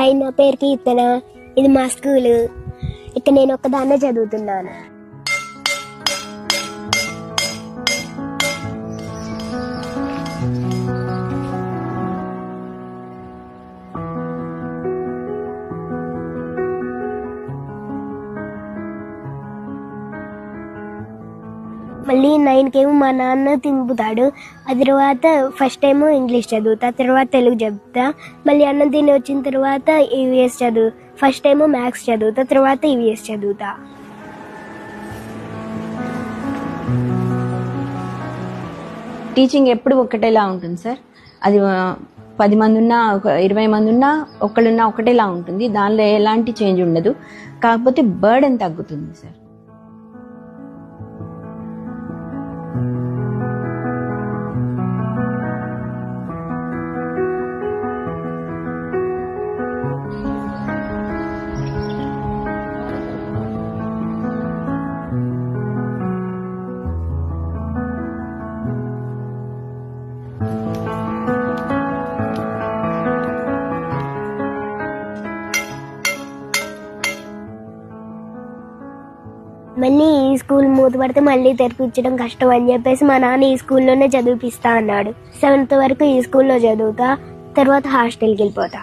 Hi, నా పేరు కీర్తన, ఇది మా స్కూల్. ఇక్కడ నేను ఒక్కదాన్నే చదువుతున్నాను. మళ్ళీ 9కి ఏమో మా నాన్న తింపుతాడు. ఆ తర్వాత ఫస్ట్ ఏమో ఇంగ్లీష్ చదువుతా, తర్వాత తెలుగు చదువుతా. మళ్ళీ అన్నం తిని వచ్చిన తర్వాత ఈవీఎస్ చదువు. ఫస్ట్ ఏమో మ్యాథ్స్ చదువుతా, తర్వాత ఈవీఎస్ చదువుతా. టీచింగ్ ఎప్పుడు ఒకటేలా ఉంటుంది సార్. అది 10 మంది ఉన్నా 20 మంది ఉన్నా ఒకళ్ళున్నా ఒకటేలా ఉంటుంది. దానిలో ఎలాంటి చేంజ్ ఉండదు. కాకపోతే బర్డెన్ తగ్గుతుంది సార్. మళ్ళీ ఈ స్కూల్ మూతపడితే మళ్ళీ తెరిపించడం కష్టం అని చెప్పేసి మా నాన్న ఈ స్కూల్లోనే చదివిపిస్తా అన్నాడు. 7th వరకు ఈ స్కూల్లో చదువుతా, తర్వాత హాస్టల్కి వెళ్ళిపోతా.